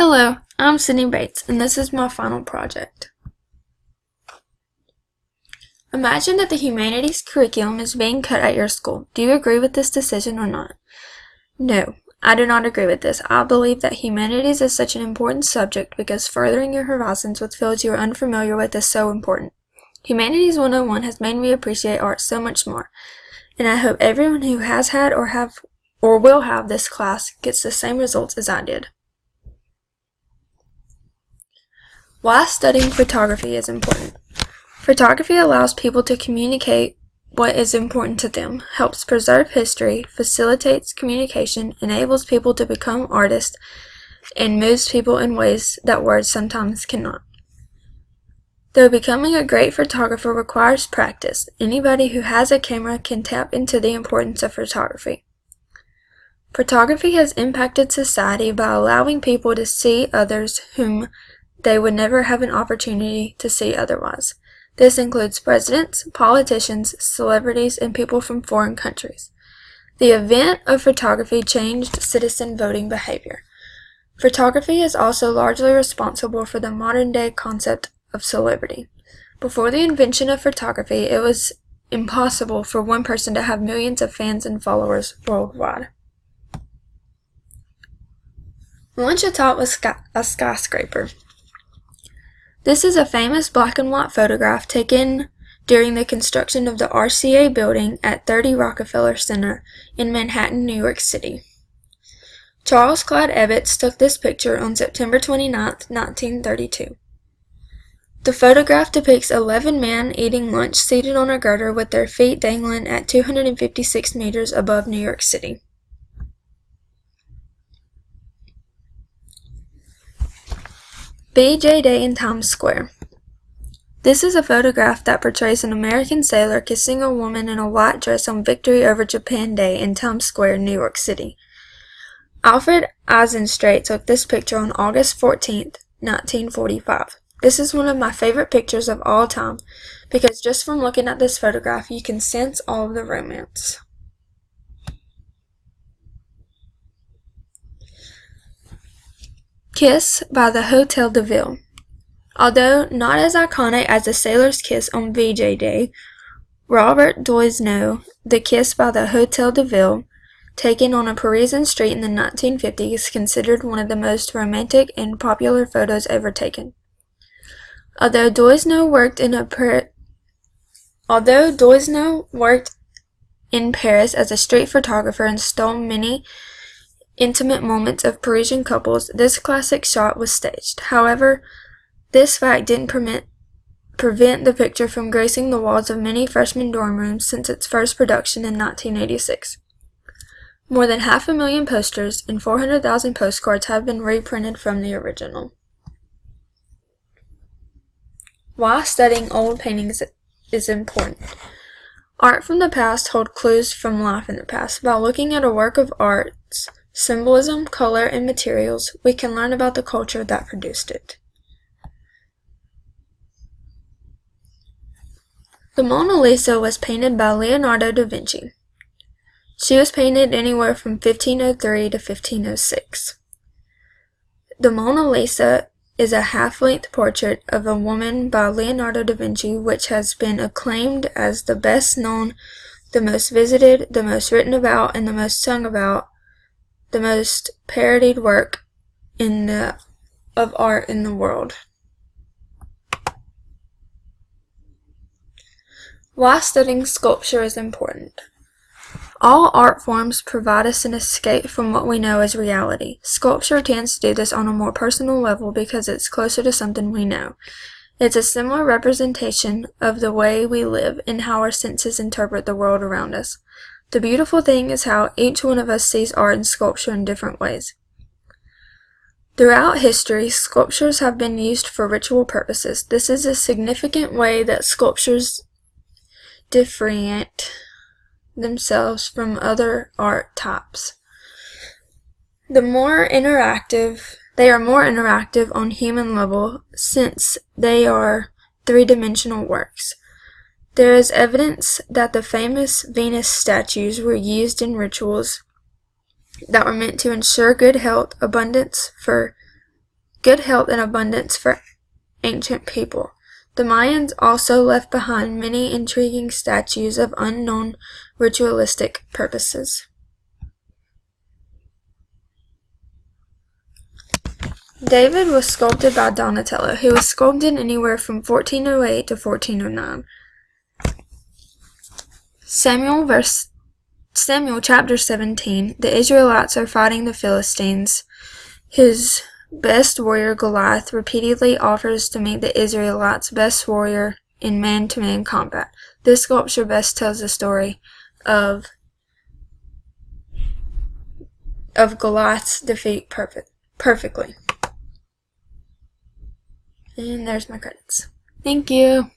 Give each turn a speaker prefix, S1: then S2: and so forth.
S1: Hello, I'm Sydney Bates, and this is my final project. Imagine that the humanities curriculum is being cut at your school. Do you agree with this decision or not? No, I do not agree with this. I believe that humanities is such an important subject because furthering your horizons with fields you are unfamiliar with is so important. Humanities 101 has made me appreciate art so much more, and I hope everyone who has had or will have this class gets the same results as I did. Why studying photography is important. Photography allows people to communicate what is important to them, helps preserve history, facilitates communication, enables people to become artists, and moves people in ways that words sometimes cannot. Though becoming a great photographer requires practice, anybody who has a camera can tap into the importance of photography. Photography has impacted society by allowing people to see others whom they would never have an opportunity to see otherwise. This includes presidents, politicians, celebrities, and people from foreign countries. The event of photography changed citizen voting behavior. Photography is also largely responsible for the modern-day concept of celebrity. Before the invention of photography, it was impossible for one person to have millions of fans and followers worldwide. Launch atop a skyscraper. This is a famous black and white photograph taken during the construction of the RCA building at 30 Rockefeller Center in Manhattan, New York City. Charles Clyde Ebbets took this picture on September 29, 1932. The photograph depicts 11 men eating lunch seated on a girder with their feet dangling at 256 meters above New York City. VJ Day in Times Square. This is a photograph that portrays an American sailor kissing a woman in a white dress on Victory over Japan Day in Times Square, New York City. Alfred Eisenstaedt took this picture on August 14, 1945. This is one of my favorite pictures of all time because just from looking at this photograph you can sense all of the romance. Kiss by the Hotel de Ville. Although not as iconic as the sailor's kiss on VJ Day, Robert Doisneau, the kiss by the Hotel de Ville, taken on a Parisian street in the 1950s, is considered one of the most romantic and popular photos ever taken. Although Doisneau worked in Paris as a street photographer and stole many intimate moments of Parisian couples, this classic shot was staged. However, this fact didn't prevent the picture from gracing the walls of many freshman dorm rooms since its first production in 1986. More than 500,000 posters and 400,000 postcards have been reprinted from the original. Why studying old paintings is important. Art from the past holds clues from life in the past. By looking at a work of art's symbolism, color, and materials, we can learn about the culture that produced it. The Mona Lisa was painted by Leonardo da Vinci. She was painted anywhere from 1503 to 1506. The Mona Lisa is a half-length portrait of a woman by Leonardo da Vinci, which has been acclaimed as the best known, the most visited, the most written about, and the most sung about, the most parodied work of art in the world. Why studying sculpture is important. All art forms provide us an escape from what we know as reality. Sculpture tends to do this on a more personal level because it's closer to something we know. It's a similar representation of the way we live and how our senses interpret the world around us. The beautiful thing is how each one of us sees art and sculpture in different ways. Throughout history, sculptures have been used for ritual purposes. This is a significant way that sculptures differentiate themselves from other art types. They are more interactive on human level since they are three-dimensional works. There is evidence that the famous Venus statues were used in rituals that were meant to ensure good health, abundance for good health and abundance for ancient people. The Mayans also left behind many intriguing statues of unknown ritualistic purposes. David was sculpted by Donatello. He was sculpted anywhere from 1408 to 1409. Samuel chapter 17. The Israelites are fighting the Philistines. His best warrior, Goliath, repeatedly offers to meet the Israelites' best warrior in man-to-man combat. This sculpture best tells the story of Goliath's defeat perfectly. And there's my credits. Thank you.